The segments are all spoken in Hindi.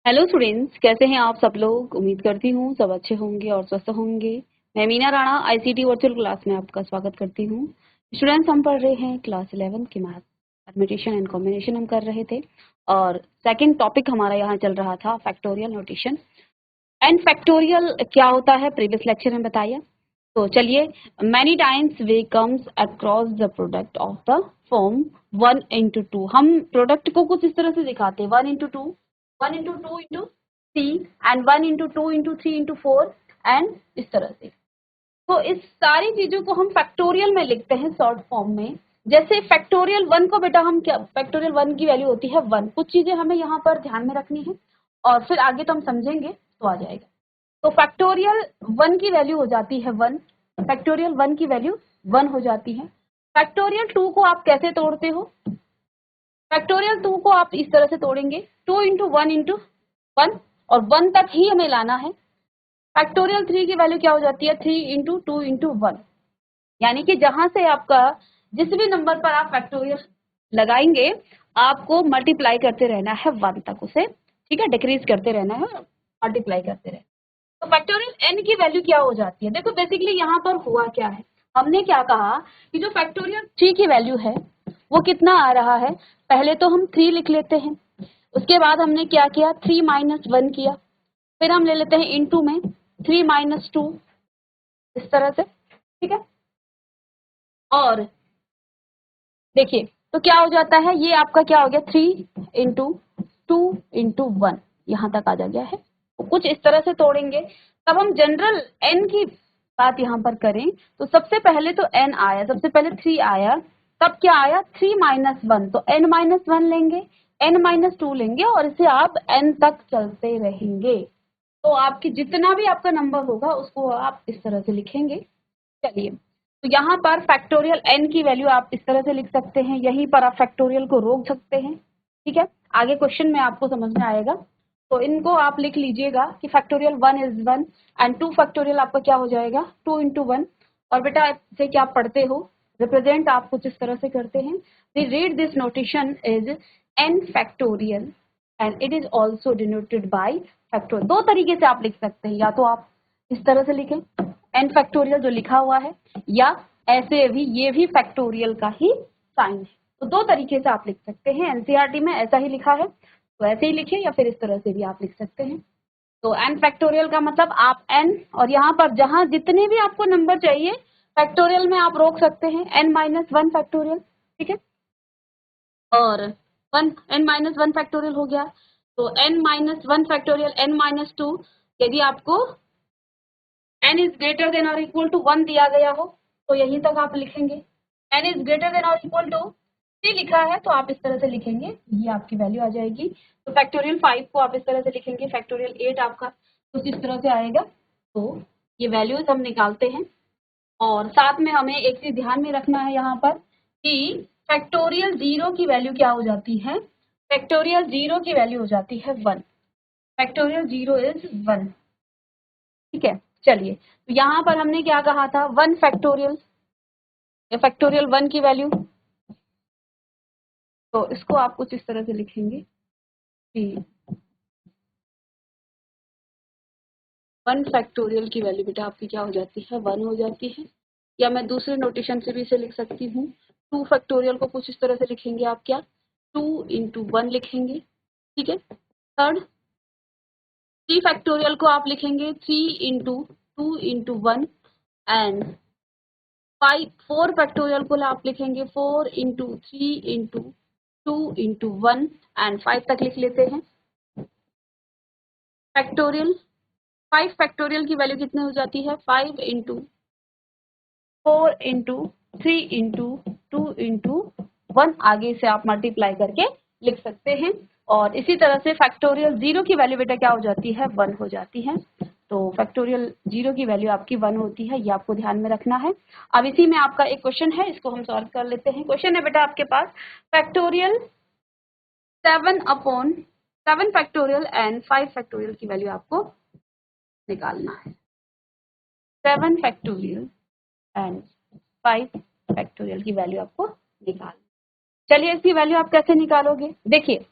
हेलो स्टूडेंट्स, कैसे हैं आप सब लोग। उम्मीद करती हूँ सब अच्छे होंगे और स्वस्थ होंगे। मैं Meena Rana ICT virtual class में आपका स्वागत करती हूँ। स्टूडेंट्स, हम पढ़ रहे हैं क्लास 11 की मैथ परम्यूटेशन एंड कॉम्बिनेशन हम कर रहे थे और सेकंड टॉपिक हमारा यहाँ चल रहा था फैक्टोरियल नोटेशन। एंड फैक्टोरियल क्या होता है प्रीवियस लेक्चर में बताया। तो चलिए, many times way comes across the product of the form 1 into 2। हम प्रोडक्ट को कुछ इस तरह से दिखाते हैं 1 into 2, 1 into 2 into 3 and 1 into 2 into 3 into 4 and इस तरह से। तो इस सारी चीजों को हम फैक्टोरियल में लिखते हैं शॉर्ट फॉर्म में। जैसे फैक्टोरियल 1 को बेटा हम क्या, फैक्टोरियल 1 की वैल्यू होती है 1। कुछ चीजें हमें यहाँ पर ध्यान में रखनी है और फिर आगे तो हम समझेंगे तो आ जाएगा। तो फैक्टोरियल 1 की वैल्यू हो जाती है 1, फैक्टोरियल 1 की वैल्यू 1 हो जाती है। फैक्टोरियल 2 को आप कैसे तोड़ते हो? फैक्टोरियल 2 को आप इस तरह से तोड़ेंगे 2 into 1 into 1 और 1 तक ही हमें लाना है। फैक्टोरियल 3 की वैल्यू क्या हो जाती है 3 into 2 into 1, यानी कि जहां से आपका जिस भी नंबर पर आप फैक्टोरियल लगाएंगे आपको मल्टीप्लाई करते रहना है 1 तक उसे, ठीक है, डिक्रीज करते रहना है, मल्टीप्लाई करते रहना। तो फैक्टोरियल n की वैल्यू क्या हो जाती है? देखो बेसिकली यहाँ पर हुआ क्या है, हमने क्या कहा कि जो फैक्टोरियल 3 की वैल्यू है वो कितना आ रहा है। पहले तो हम 3 लिख लेते हैं, उसके बाद हमने क्या किया 3 - 1 किया, फिर हम ले लेते हैं इनटू में 3 - 2 इस तरह से, ठीक है। और देखिए तो क्या हो जाता है, ये आपका क्या हो गया 3 into 2 into 1 यहाँ तक आ जा गया है। तो कुछ इस तरह से तोड़ेंगे। तब हम जनरल n की बात यहाँ पर करें तो सबसे पहले तो n आया, सबसे पहले 3 आया, तब क्या आया 3 - 1, तो n - 1 लेंगे, n - 2 लेंगे और इसे आप n तक चलते रहेंगे। तो आपकी जितना भी आपका नंबर होगा उसको आप इस तरह से लिखेंगे। चलिए, तो यहाँ पर फैक्टोरियल n की वैल्यू आप इस तरह से लिख सकते हैं, यहीं पर आप फैक्टोरियल को रोक सकते हैं, ठीक है। आगे क्वेश्चन में आपको समझ में आएगा। तो इनको आप लिख लीजिएगा कि फैक्टोरियल 1 is 1 एंड 2 फैक्टोरियल आपका क्या हो जाएगा 2 into 1। और बेटा इसे क्या पढ़ते हो, रिप्रेजेंट आप कुछ इस तरह से करते हैं, we read this notation is n factorial and it is also denoted by factorial. दो तरीके से आप लिख सकते हैं, या तो आप इस तरह से लिखें n फैक्टोरियल जो लिखा हुआ है, या ऐसे भी ये भी फैक्टोरियल का ही साइन है। तो दो तरीके से आप लिख सकते हैं, एनसीईआरटी में ऐसा ही लिखा है तो ऐसे ही लिखें, या फिर इस तरह से भी आप लिख सकते हैं। तो n फैक्टोरियल का मतलब आप n और यहाँ पर जहां जितने भी आपको नंबर चाहिए फैक्टोरियल में आप रोक सकते हैं n - 1 फैक्टोरियल, ठीक है। और n - 1 फैक्टोरियल हो गया, तो n - 1 फैक्टोरियल n - 2, यदि आपको n इज ग्रेटर देन और इक्वल टू 1 दिया गया हो तो यहीं तक आप लिखेंगे। n इज ग्रेटर देन और इक्वल टू 3 लिखा है तो आप इस तरह से लिखेंगे, ये आपकी वैल्यू आ जाएगी। तो फैक्टोरियल 5 को आप इस तरह से लिखेंगे, फैक्टोरियल 8 आपका कुछ इस तरह से आएगा। तो ये वैल्यूज हम निकालते हैं और साथ में हमें एक चीज ध्यान में रखना है यहाँ पर कि फैक्टोरियल 0 की वैल्यू क्या हो जाती है, फैक्टोरियल 0 की वैल्यू हो जाती है 1, फैक्टोरियल 0 इज 1, ठीक है। चलिए, तो यहाँ पर हमने क्या कहा था 1 फैक्टोरियल या फैक्टोरियल 1 की वैल्यू, तो इसको आप कुछ इस तरह से लिखेंगे कि 1 फैक्टोरियल की वैल्यू बेटा आपकी क्या हो जाती है 1 हो जाती है। या मैं दूसरे नोटेशन से भी इसे लिख सकती हूँ, 2 फैक्टोरियल को कुछ इस तरह से लिखेंगे आप, क्या 2 into 1 लिखेंगे, ठीक है। थर्ड 3 फैक्टोरियल को आप लिखेंगे 3 into 2 into 1 एंड 4 फैक्टोरियल को आप लिखेंगे 4 into 3 into 2 into 1 एंड 5 तक लिख लेते हैं। फैक्टोरियल 5 फैक्टोरियल की वैल्यू कितनी हो जाती है 5 into 4 into 3 into 2 into 1, आगे से आप मल्टीप्लाई करके लिख सकते हैं। और इसी तरह से फैक्टोरियल 0 की वैल्यू बेटा क्या हो जाती है 1 हो जाती है। तो फैक्टोरियल 0 की वैल्यू आपकी 1 होती है, ये आपको ध्यान में रखना है। अब इसी में आपका एक क्वेश्चन है, इसको हम सॉल्व कर लेते हैं। क्वेश्चन है बेटा आपके पास फैक्टोरियल 7 फैक्टोरियल एंड 5 फैक्टोरियल की वैल्यू आपको निकालना है, 7 फैक्टोरियल एंड 5 फैक्टोरियल की वैल्यू आपको निकालना। चलिए, इसकी वैल्यू आप कैसे निकालोगे? देखिए,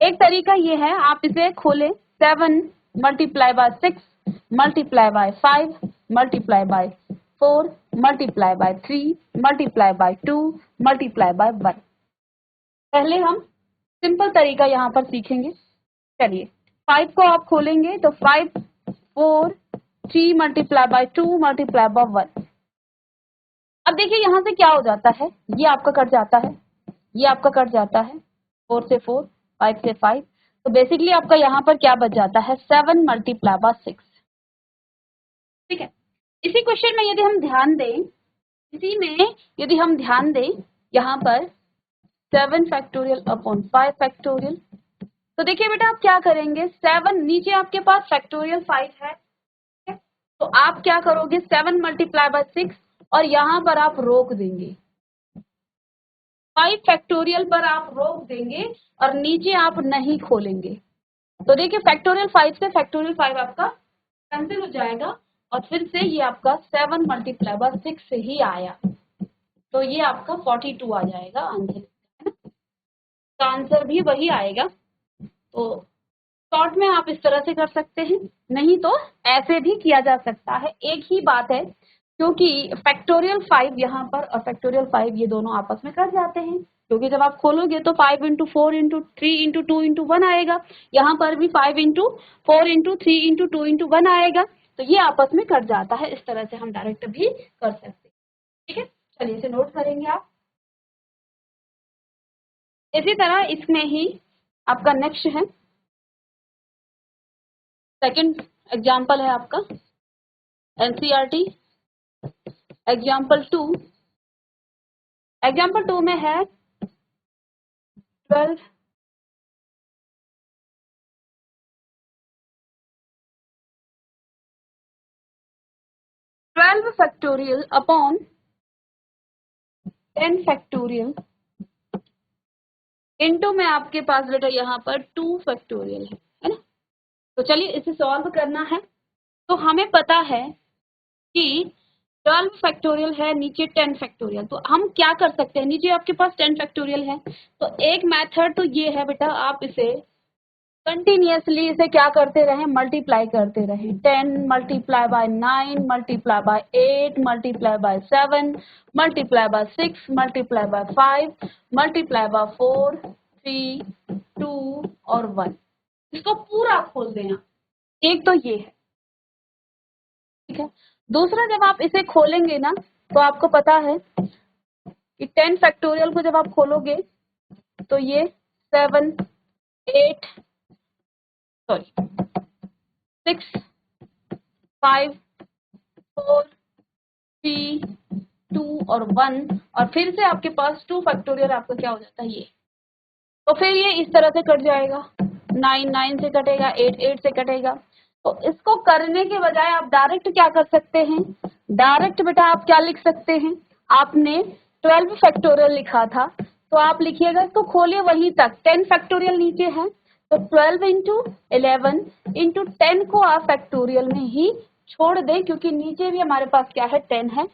एक तरीका ये है, आप इसे खोलें 7 multiply by 6 multiply by 5 multiply by 4 multiply by 3 multiply by 2 multiply by 1। पहले हम सिंपल तरीका यहाँ पर सीखेंगे। चलिए 5 को आप खोलेंगे तो 5 4 3 multiply by 2 multiply by 1। अब देखिए यहाँ से क्या हो जाता है, ये आपका कट जाता है, ये आपका कट जाता है, 4 से 4 5 से 5, तो बेसिकली आपका यहाँ पर क्या बच जाता है 7 multiply by 6। ठीक है, इसी क्वेश्चन में यदि हम ध्यान दें, यहाँ पर 7 फैक्टोरियल अपॉन 5 फैक्टोरियल, तो देखिए बेटा आप क्या करेंगे, 7 नीचे आपके पास फैक्टोरियल 5 है, तो आप क्या करोगे 7 मल्टीप्लाई बाय 6 और यहाँ पर आप रोक देंगे, 5 फैक्टोरियल पर आप रोक देंगे और नीचे आप नहीं खोलेंगे। तो देखिए फैक्टोरियल 5 से फैक्टोरियल 5 आपका कैंसिल हो जाएगा और फिर से ये आपका 7 मल्टीप्लाई बाय 6 से ही आया, तो ये आपका 42 आ जाएगा आंसर, है ना, तो आंसर भी वही आएगा। तो शॉर्ट में आप इस तरह से कर सकते हैं, नहीं तो ऐसे भी किया जा सकता है, एक ही बात है, क्योंकि फैक्टोरियल 5 यहाँ पर और फैक्टोरियल 5 ये दोनों आपस में कट जाते हैं, क्योंकि जब आप खोलोगे तो 5 इंटू 4 इंटू 3 इंटू 2 इंटू 1 आएगा, यहाँ पर भी 5 इंटू 4 इंटू 3 इंटू 2 इंटू 1 आएगा, तो ये आपस में कट जाता है। इस तरह से हम डायरेक्ट भी कर सकते हैं। ठीक है, चलिए इसे नोट करेंगे आप। इसी तरह इसमें ही आपका नेक्स्ट है, सेकंड एग्जाम्पल है आपका एनसीईआरटी एग्जाम्पल 2। एग्जाम्पल 2 में है 12 फैक्टोरियल अपॉन 10 फैक्टोरियल इनटू में आपके पास बेटा यहाँ पर 2 फैक्टोरियल है ना। तो चलिए इसे सॉल्व करना है। तो हमें पता है कि 12 फैक्टोरियल है, नीचे 10 फैक्टोरियल, तो हम क्या कर सकते हैं, नीचे आपके पास 10 फैक्टोरियल है, तो एक मेथड तो ये है बेटा, आप इसे कंटिन्यूअसली इसे क्या करते रहें, मल्टीप्लाई करते रहें, 10 multiply by 9 multiply bye 8 multiply by 7 multiply by 6 multiply by 5 multiply by 4 3 2 और 1। इसको पूरा खोल देना, एक तो ये है। ठीक है, दूसरा जब आप इसे खोलेंगे ना तो आपको पता है कि 10 फैक्टोरियल को जब आप खोलोगे तो ये 7 8 सॉरी 6 5 4 3 2 और 1 और फिर से आपके पास 2 फैक्टोरियल आपका क्या हो जाता है ये, तो फिर ये इस तरह से कट जाएगा, 9 9 से कटेगा, 8 8 से कटेगा। तो इसको करने के बजाय आप डायरेक्ट क्या कर सकते हैं, डायरेक्ट बेटा आप क्या लिख सकते हैं, आपने 12 फैक्टोरियल लिखा था तो आप लिखिएगा, इसको खोलिए वहीं तक, 10 फैक्टोरियल नीचे है, तो 12 इंटू 11 इंटू 10 को आप फैक्टोरियल में ही छोड़ दें, क्योंकि नीचे भी हमारे पास क्या है 10 है।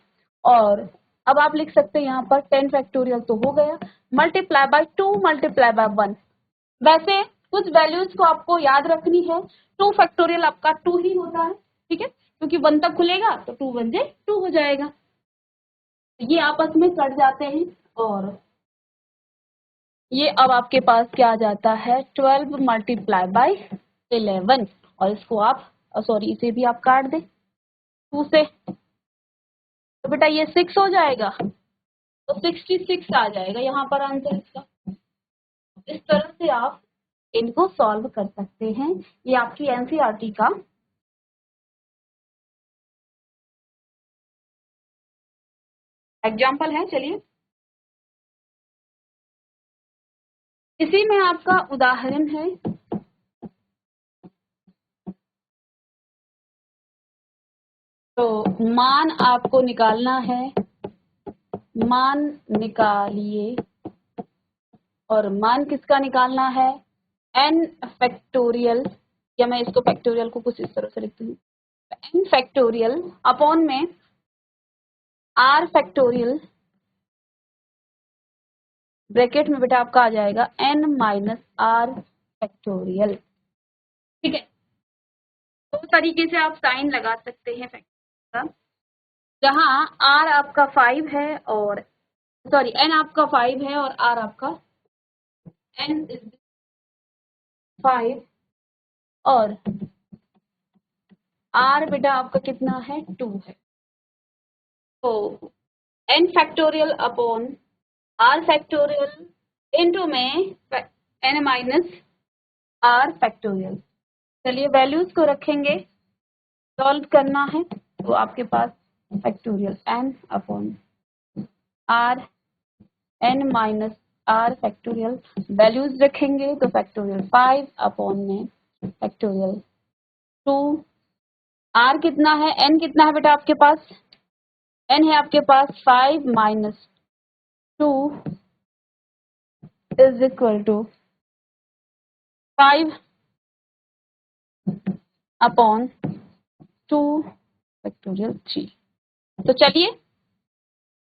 और अब आप लिख सकते हैं यहाँ पर 10 फैक्टोरियल तो हो गया, मल्टीप्लाई बाय 2 मल्टीप्लाई बाय 1। वैसे कुछ वैल्यूज को आपको याद रखनी है, 2 फैक्टोरियल आपका 2 ही होता है, ठीक है, क्योंकि 1 तक खुलेगा तो 2 1 जे 2 हो जाएगा, ये आपस में कट जाते हैं और ये अब आपके पास क्या आ जाता है 12 मल्टीप्लाई बाय 11 और इसको आप सॉरी इसे भी आप काट दें 2 से, तो बेटा ये 6 हो जाएगा, तो 66 आ जाएगा यहाँ पर आंसर इसका। इस तरह से आप इनको सॉल्व कर सकते हैं, ये आपकी एनसीईआरटी का एग्जाम्पल है। चलिए इसी में आपका उदाहरण है, तो मान आपको निकालना है, मान निकालिए, और मान किसका निकालना है, n फैक्टोरियल, या मैं इसको फैक्टोरियल को कुछ इस तरह से लिखती हूँ, n फैक्टोरियल अपॉन में r फैक्टोरियल, ब्रैकेट में बेटा आपका आ जाएगा n माइनस r फैक्टोरियल। ठीक है, दो तरीके से आप साइन लगा सकते हैं फैक्टर का, जहां r आपका 5 है और सॉरी n आपका 5 है और r आपका n इज 5 और r बेटा आपका कितना है 2 है। तो n factorial upon r factorial into में n माइनस r फैक्टोरियल। चलिए वैल्यूज को रखेंगे, सॉल्व करना है तो आपके पास factorial n upon r n minus r factorial, values रखेंगे तो फैक्टोरियल 5 अपॉन में फैक्टोरियल 2, r कितना है n कितना है बेटा आपके पास, n है आपके पास 5 minus 2 is equal to 5 upon 2 factorial 3। तो चलिए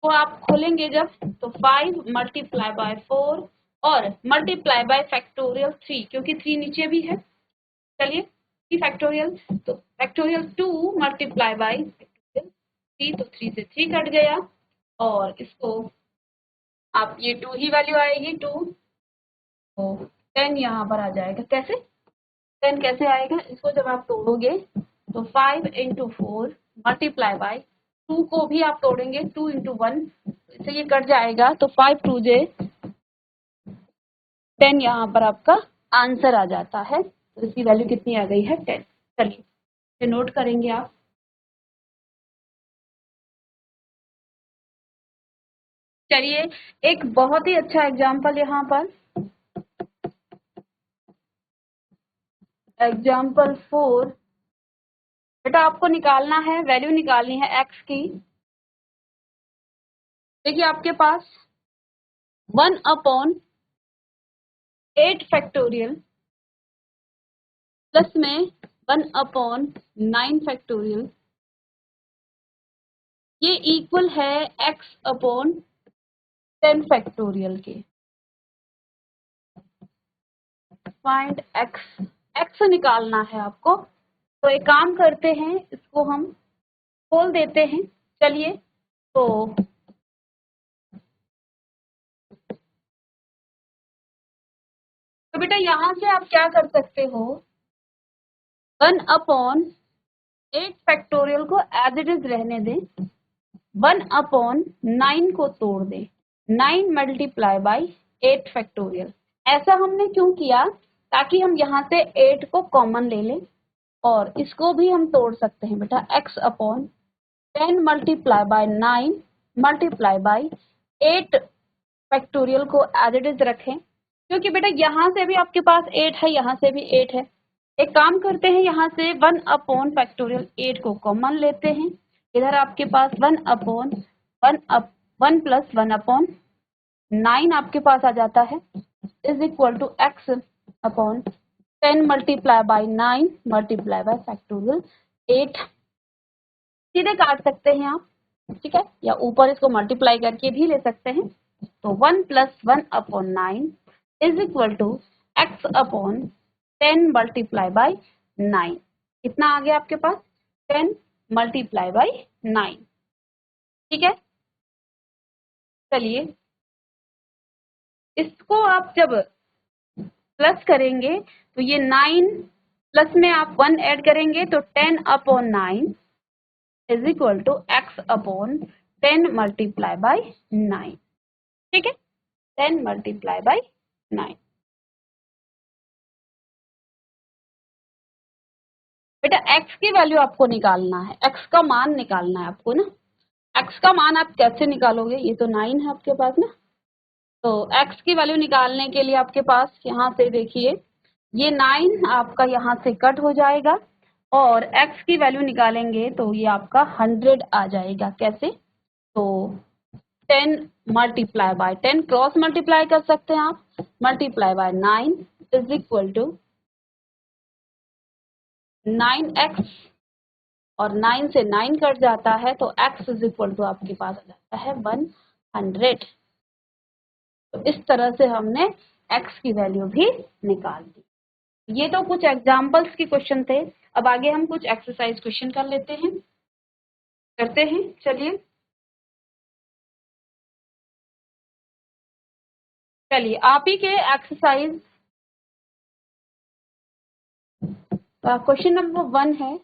तो आप खोलेंगे जब तो 5 मल्टीप्लाई बाय 4 और मल्टीप्लाई बाय फैक्टोरियल 3, क्योंकि 3 नीचे भी है। चलिए 3 फैक्टोरियल, तो फैक्टोरियल 2 मल्टीप्लाई बाय फैक्टोरियल 3, तो 3 से 3 कट गया और इसको आप ये 2 ही वैल्यू आएगी 2, तो 10 यहाँ पर आ जाएगा। कैसे 10 कैसे आएगा, इसको जब आप तोड़ोगे तो 5 इंटू 4 मल्टीप्लाई बाय 2 को भी आप तोड़ेंगे 2 इंटू 1, इससे ये कट जाएगा तो 5 2 जे 10 यहाँ पर आपका आंसर आ जाता है। तो इसकी वैल्यू कितनी आ गई है 10। चलिए इसे नोट करेंगे आप। चलिए एक बहुत ही अच्छा एग्जाम्पल यहाँ पर, एग्जाम्पल 4। बेटा आपको निकालना है, वैल्यू निकालनी है x की। देखिए आपके पास 1 अपॉन 8 फैक्टोरियल प्लस में 1 अपॉन 9 फैक्टोरियल, ये इक्वल है x अपॉन 10 फैक्टोरियल के। फाइंड x निकालना है आपको। तो एक काम करते हैं, इसको हम खोल देते हैं। चलिए तो बेटा यहाँ से आप क्या कर सकते हो, 1 अपॉन 8 फैक्टोरियल को एज इट इज रहने दें, 1 अपॉन 9 को तोड़ दें, 9 मल्टीप्लाई बाई 8 फैक्टोरियल। ऐसा हमने क्यों किया, ताकि हम यहाँ से 8 को कॉमन ले लें और इसको भी हम तोड़ सकते हैं बेटा, x upon 10 multiply by 9 multiply by 8 factorial को एज इट इज रखें, क्योंकि बेटा यहाँ से भी आपके पास 8 है, यहाँ से भी 8 है। एक काम करते हैं, यहाँ से 1 अपॉन फैक्टोरियल 8 को कॉमन लेते हैं, इधर आपके पास 1 अपॉन 1 प्लस 1 अपॉन 9 आपके पास आ जाता है, is equal to x upon 10 multiply by 9 multiply by factorial 8। सीधे काट सकते हैं आप, ठीक है, या ऊपर इसको मल्टीप्लाई करके भी ले सकते हैं। तो 1 plus 1 upon 9 is equal to x upon 10 multiply by 9। कितना आ गया आपके पास, 10 मल्टीप्लाई बाई 9, ठीक है। चलिए इसको आप जब प्लस करेंगे तो ये 9 प्लस में आप 1 ऐड करेंगे तो 10 upon 9 is equal to x upon 10 multiply by 9, ठीक है, 10 मल्टीप्लाई बाई 9। बेटा x की वैल्यू आपको निकालना है, x का मान निकालना है आपको ना। x का मान आप कैसे निकालोगे, ये तो 9 है आपके पास ना, तो x की वैल्यू निकालने के लिए आपके पास यहाँ से देखिए ये 9 आपका यहाँ से कट हो जाएगा और x की वैल्यू निकालेंगे तो ये आपका 100 आ जाएगा। कैसे, तो 10 मल्टीप्लाई बाय 10 क्रॉस मल्टीप्लाई कर सकते हैं आप, multiply by 9 is equal to 9x और 9 से 9 कट जाता है तो x इज इक्वल टू आपके पास आ जाता है 100। तो इस तरह से हमने x की वैल्यू भी निकाल दी। ये तो कुछ एग्जाम्पल्स के क्वेश्चन थे। अब आगे हम कुछ एक्सरसाइज क्वेश्चन कर लेते हैं, करते हैं। चलिए आप ही के एक्सरसाइज क्वेश्चन नंबर 1 है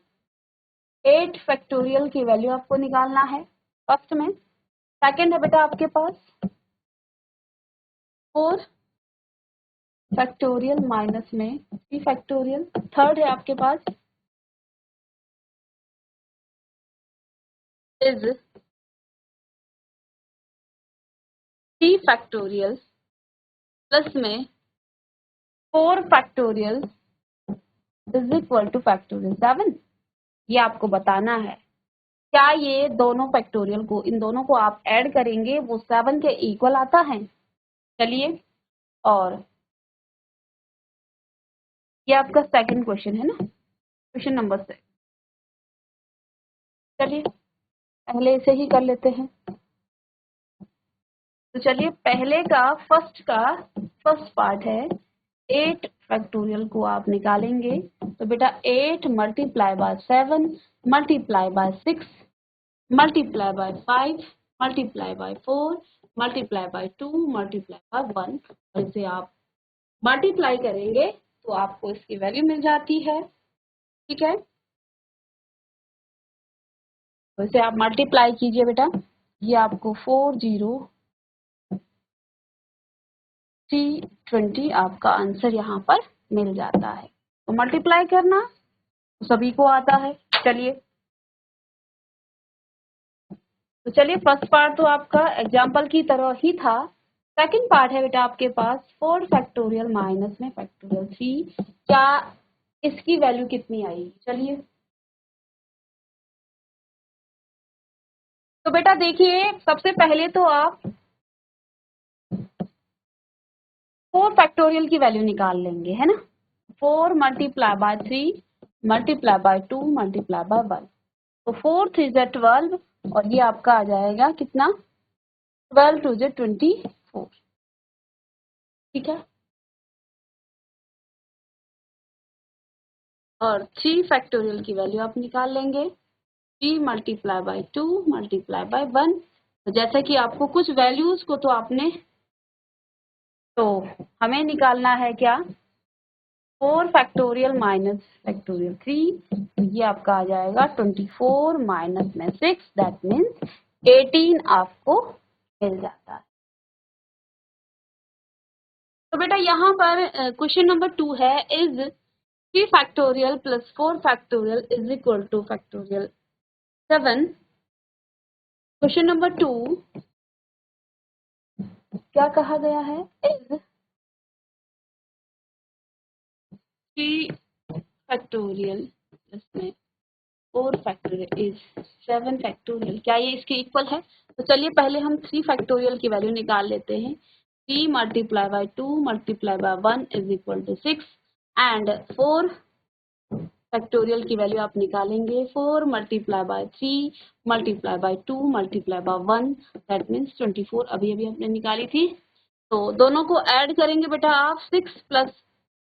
8 फैक्टोरियल की वैल्यू आपको निकालना है फर्स्ट में। सेकंड है बेटा आपके पास 4 फैक्टोरियल माइनस में 3 फैक्टोरियल। थर्ड है आपके पास इज 3 फैक्टोरियल प्लस में 4 factorial is equal two factorial 7। ये आपको बताना है क्या ये दोनों फैक्टोरियल को, इन दोनों को आप ऐड करेंगे वो 7 के इक्वल आता है। चलिए, और ये आपका सेकंड क्वेश्चन है ना, क्वेश्चन नंबर 6। चलिए पहले इसे ही कर लेते हैं। तो चलिए पहले का फर्स्ट पार्ट है 8 फैक्टोरियल को आप निकालेंगे तो बेटा 8 multiply by 7 multiply by 6 multiply by 5 multiply by 4 multiply by 2 multiply by 1। और इसे आप मल्टीप्लाई करेंगे तो आपको इसकी वैल्यू मिल जाती है। ठीक है, तो इसे आप मल्टीप्लाई कीजिए बेटा, ये आपको 40320 आपका आंसर यहाँ पर मिल जाता है। तो मल्टीप्लाई करना सभी को आता है। तो चलिए फर्स्ट पार्ट तो आपका एग्जाम्पल की तरह ही था। सेकंड पार्ट है बेटा आपके पास 4 फैक्टोरियल माइनस में फैक्टोरियल 3। क्या इसकी वैल्यू कितनी आएगी? चलिए, तो बेटा देखिए सबसे पहले तो आप 4 फैक्टोरियल की वैल्यू निकाल लेंगे, है ना। 4 multiply by 3 multiply by 2 multiply by 1, तो 4 3 जा 12 और ये आपका आ जाएगा कितना, 12 2 जा 24। ठीक है, और 3 फैक्टोरियल की वैल्यू आप निकाल लेंगे 3 मल्टीप्लाई बाय 2 मल्टीप्लाई बाय 1। तो जैसे कि आपको कुछ वैल्यूज को तो आपने, तो हमें निकालना है क्या, 4 फैक्टोरियल माइनस फैक्टोरियल 3, ये आपका आ जाएगा 24 माइनस में 6, दैट मीन्स 18 आपको मिल जाता है। तो बेटा यहाँ पर क्वेश्चन नंबर 2 है is 3 factorial plus 4 factorial is equal two factorial 7। Question number 2 क्या कहा गया है, इज 3 फैक्टोरियल प्लस में 4 फैक्टोरियल इज 7 फैक्टोरियल, क्या ये इसके इक्वल है? तो चलिए पहले हम 3 फैक्टोरियल की वैल्यू निकाल लेते हैं। 3 multiply by 2 multiply by 1 is equal to 6 and 4 factorial की वैल्यू आप निकालेंगे 4 multiply by 3 multiply by 2 multiply by 1, that means 24 अभी अभी हमने निकाली थी। तो दोनों को ऐड करेंगे बेटा आप, 6 प्लस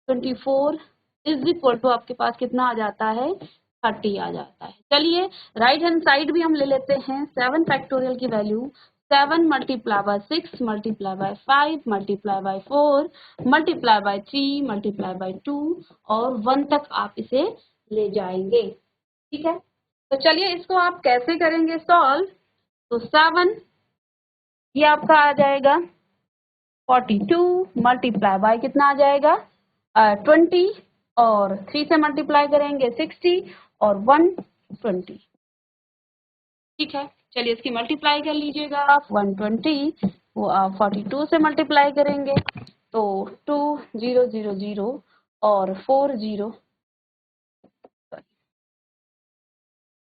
24 इज इक्वल टू आपके पास कितना आ जाता है, 30 आ जाता है। चलिए राइट हैंड साइड भी हम ले लेते हैं। 7 फैक्टोरियल की value 7 multiply by 6 multiply by 5 multiply by 4 multiply by 3 multiply by 2 और 1 तक आप इसे ले जाएंगे। ठीक है, तो चलिए इसको आप कैसे करेंगे सॉल्व। तो 7 ये आपका आ जाएगा 42 मल्टीप्लाई बाय कितना आ जाएगा 20 और 3 से मल्टीप्लाई करेंगे 60 और 120। ठीक है, चलिए इसकी मल्टीप्लाई कर लीजिएगा आप 120 वो आप 42 से मल्टीप्लाई करेंगे तो 2 0 0 0 और 4 0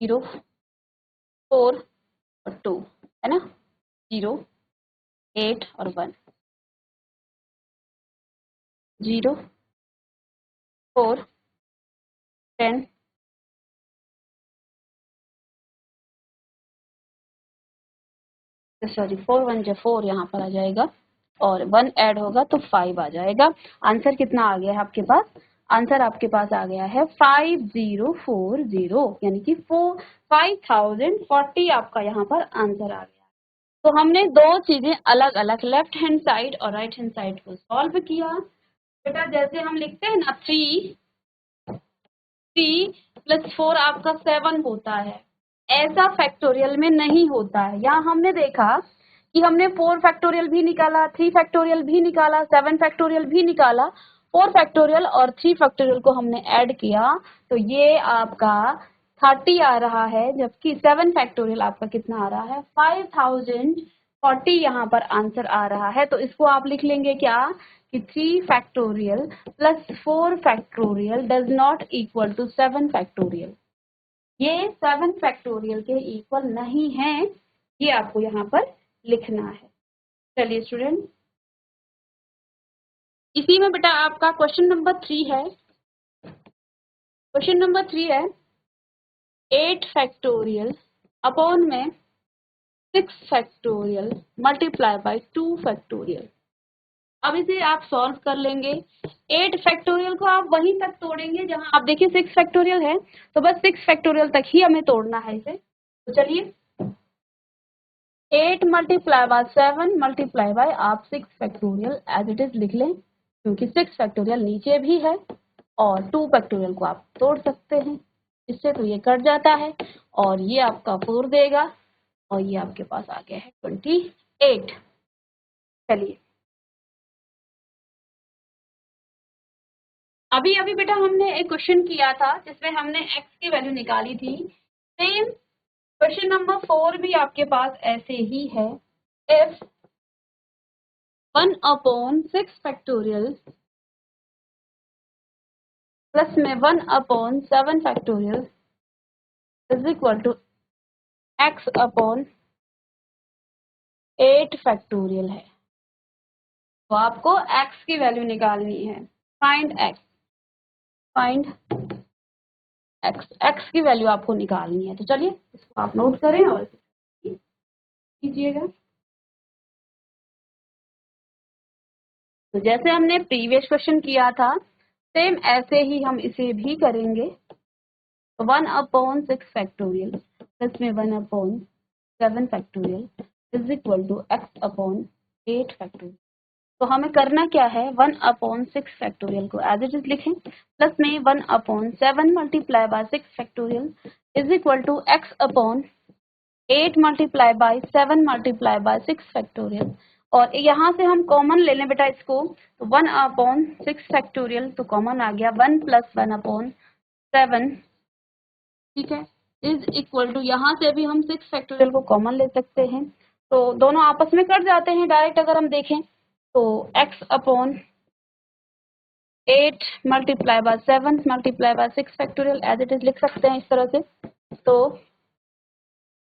0 4 और 2 है ना, 0 8 और 1 0 4 10 सॉरी 4 1 जा 4 यहाँ पर आ जाएगा और 1 ऐड होगा तो 5 आ जाएगा। आंसर कितना आ गया है आपके पास, आंसर आपके पास आ गया है 5040, यानी कि 5040 आपका यहाँ पर आंसर आ गया। तो हमने दो चीजें अलग अलग लेफ्ट हैंड साइड और राइट हैंड साइड को सॉल्व किया। बेटा जैसे हम लिखते हैं ना 3 + 4 आपका 7 होता है, ऐसा फैक्टोरियल में नहीं होता है। यहाँ हमने देखा कि हमने 4 फैक्टोरियल भी निकाला, 3 फैक्टोरियल भी निकाला, 7 फैक्टोरियल भी निकाला, 4 फैक्टोरियल और 3 फैक्टोरियल को हमने ऐड किया तो ये आपका 30 आ रहा है, जबकि 7 फैक्टोरियल आपका कितना आ रहा है 5040 यहाँ पर आंसर आ रहा है। तो इसको आप लिख लेंगे क्या कि 3 factorial + 4 factorial does not equal to 7 factorial. ये 7 फैक्टोरियल के इक्वल नहीं है, ये आपको यहाँ पर लिखना है। चलिए स्टूडेंट, इसी में बेटा आपका क्वेश्चन नंबर 3 है। क्वेश्चन नंबर 3 है 8 फैक्टोरियल अपॉन में 6 फैक्टोरियल मल्टीप्लाई बाय 2 फैक्टोरियल। अब इसे आप सॉल्व कर लेंगे। 8 फैक्टोरियल को आप वहीं तक तोड़ेंगे जहां आप देखिए 6 फैक्टोरियल है, तो बस 6 फैक्टोरियल तक ही हमें तोड़ना है इसे। तो चलिए 8 मल्टीप्लाई बाय 7 मल्टीप्लाई बाय आप 6 फैक्टोरियल एज इट इज लिख लें, क्योंकि 6 फैक्टोरियल नीचे भी है और 2 फैक्टोरियल को आप तोड़ सकते हैं। इससे तो ये कट जाता है और ये आपका 4 देगा और ये आपके पास आ गया है 28। चलिए अभी अभी बेटा हमने एक क्वेश्चन किया था जिसमें हमने x की वैल्यू निकाली थी। सेम क्वेश्चन नंबर 4 भी आपके पास ऐसे ही है। इफ 1/6 फैक्टोरियल प्लस में 1/7 factorial is equal to x/8 factorial है, तो आपको x की वैल्यू निकालनी है। फाइंड x की वैल्यू आपको निकालनी है। तो चलिए इसको आप नोट करें और कीजिएगा। तो जैसे हमने प्रीवियस क्वेश्चन किया था सेम ऐसे ही हम इसे भी करेंगे। 1/6 फैक्टोरियल प्लस में 1/7 factorial is equal to x/8 factorial. तो हमें करना क्या है 1/6 फैक्टोरियल को एज इट इज लिखें, प्लस में 1/7 multiply by 6 factorial is equal to x/8 multiply by 7 multiply by 6 factorial. और यहाँ से हम कॉमन ले लें बेटा इसको, तो 1/6 फैक्टोरियल तो कॉमन आ गया, 1 + 1/7, ठीक है, इज इक्वल टू यहाँ से भी हम 6 फैक्टोरियल को कॉमन ले सकते हैं, तो दोनों आपस में कट जाते हैं डायरेक्ट अगर हम देखें। तो x/8 multiply by 7 multiply by 6 factorial as it is लिख सकते हैं इस तरह से। तो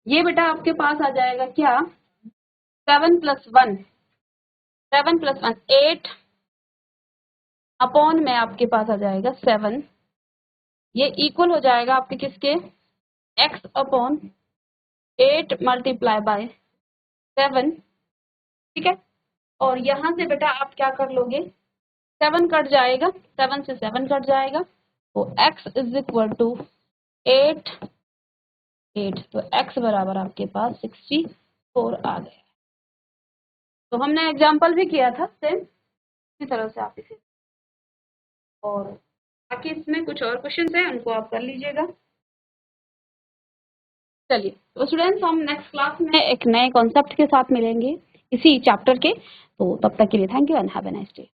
ये बेटा आपके पास आ जाएगा क्या 7 + 1 8 अपॉन में आपके पास आ जाएगा 7, ये इक्वल हो जाएगा आपके किसके x/8 मल्टीप्लाई बाय 7, ठीक है। और यहाँ से बेटा आप क्या कर लोगे 7 कट जाएगा, 7 से 7 कट जाएगा, तो x इज इक्वल टू 8, तो x बराबर आपके पास 64 आ गया। तो हमने एग्जाम्पल भी किया था सेम इसी तरह से आप इसे, और बाकी इसमें कुछ और क्वेश्चंस हैं उनको आप कर लीजिएगा। चलिए तो स्टूडेंट्स हम नेक्स्ट क्लास में एक नए कॉन्सेप्ट के साथ मिलेंगे इसी चैप्टर के, तो तब तक के लिए thank you and have a nice day.